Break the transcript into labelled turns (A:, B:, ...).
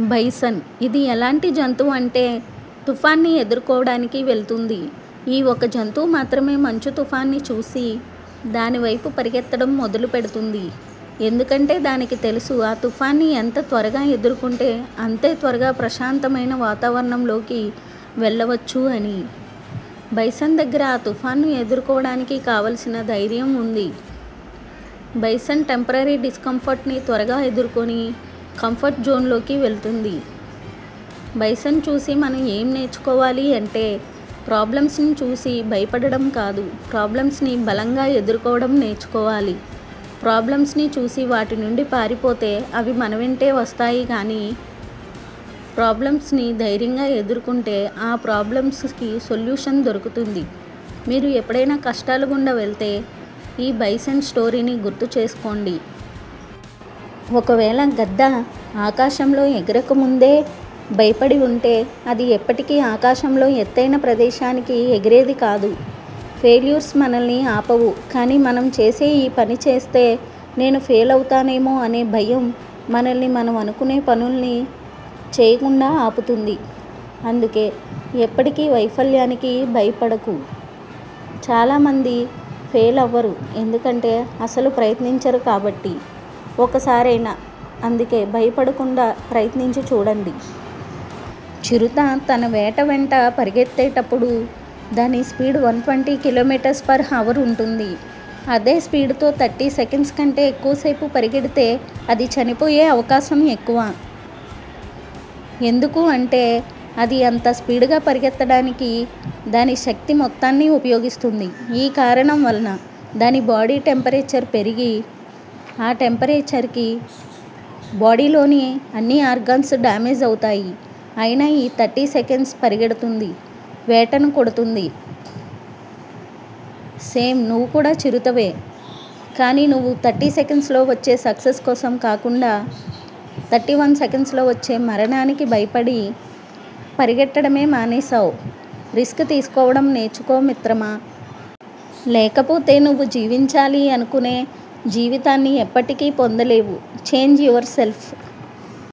A: Bison ఇది ఎలాంటి జంతువు అంటే తుఫాన్ని ఎదుర్కోవడానికి వెళ్తుంది. ఈ ఒక జంతువు మాత్రమే మంచు తుఫాన్ని చూసి దాని వైపు పరిగెత్తడం మొదలు పెడుతుంది. ఎందుకంటే దానికి తెలుసు ఆ తుఫాన్ని ఎంత త్వరగా ఎదుర్కొంటే అంతే త్వరగా ప్రశాంతమైన వాతావరణంలోకి వెళ్ళవచ్చు అని. బైసన్ దగ్గర ఆ తుఫాన్ను ఎదుర్కోవడానికి కావలసిన ధైర్యం ఉంది. బైసన్ టెంపరరీ డిస్కంఫర్ట్ని త్వరగా ఎదుర్కొని కంఫర్ట్ జోన్లోకి వెళ్తుంది. బైసన్ చూసి మనం ఏం నేర్చుకోవాలి అంటే ప్రాబ్లమ్స్ని చూసి భయపడడం కాదు, ప్రాబ్లమ్స్ని బలంగా ఎదుర్కోవడం నేర్చుకోవాలి. ప్రాబ్లమ్స్ని చూసి వాటి నుండి పారిపోతే అవి మన వెంటే వస్తాయి, కానీ ప్రాబ్లమ్స్ని ధైర్యంగా ఎదుర్కొంటే ఆ ప్రాబ్లమ్స్కి సొల్యూషన్ దొరుకుతుంది. మీరు ఎప్పుడైనా కష్టాల గుండా వెళ్తే ఈ బైసన్ స్టోరీని గుర్తు చేసుకోండి. ఒకవేళ గద్ద ఆకాశంలో ఎగరకముందే భయపడి ఉంటే అది ఎప్పటికీ ఆకాశంలో ఎత్తైన ప్రదేశానికి ఎగిరేది కాదు. ఫెయిల్యూర్స్ మనల్ని ఆపవు, కానీ మనం చేసే ఈ పని చేస్తే నేను ఫెయిల్ అవుతానేమో అనే భయం మనల్ని మనం అనుకునే పనుల్ని చేయకుండా ఆపుతుంది. అందుకే ఎప్పటికీ వైఫల్యానికి భయపడకు. చాలామంది ఫెయిల్ అవ్వరు ఎందుకంటే అసలు ప్రయత్నించరు కాబట్టి. ఒకసారైనా అందుకే భయపడకుండా ప్రయత్నించి చూడండి. చిరుత తన వేట వెంట పరిగెత్తేటప్పుడు దాని స్పీడ్ 120 km/h ఉంటుంది. అదే స్పీడ్తో 30 seconds కంటే ఎక్కువసేపు పరిగెడితే అది చనిపోయే అవకాశం ఎక్కువ. ఎందుకు అంటే అది అంత స్పీడ్గా పరిగెత్తడానికి దాని శక్తి మొత్తాన్ని ఉపయోగిస్తుంది. ఈ కారణం వలన దాని బాడీ టెంపరేచర్ పెరిగి ఆ టెంపరేచర్కి బాడీలోని అన్ని ఆర్గాన్స్ డ్యామేజ్ అవుతాయి. అయినా ఈ 30 seconds పరిగెడుతుంది, వేటను కొడుతుంది. సేమ్ నువ్వు కూడా చిరుతవే, కానీ నువ్వు 30 secondsలో వచ్చే సక్సెస్ కోసం కాకుండా 31 secondsలో వచ్చే మరణానికి భయపడి పరిగెట్టడమే మానేశావు. రిస్క్ తీసుకోవడం నేర్చుకో మిత్రమా. లేకపోతే నువ్వు జీవించాలి అనుకునే జీవితాన్ని ఎప్పటికీ పొందలేవు. Change your self.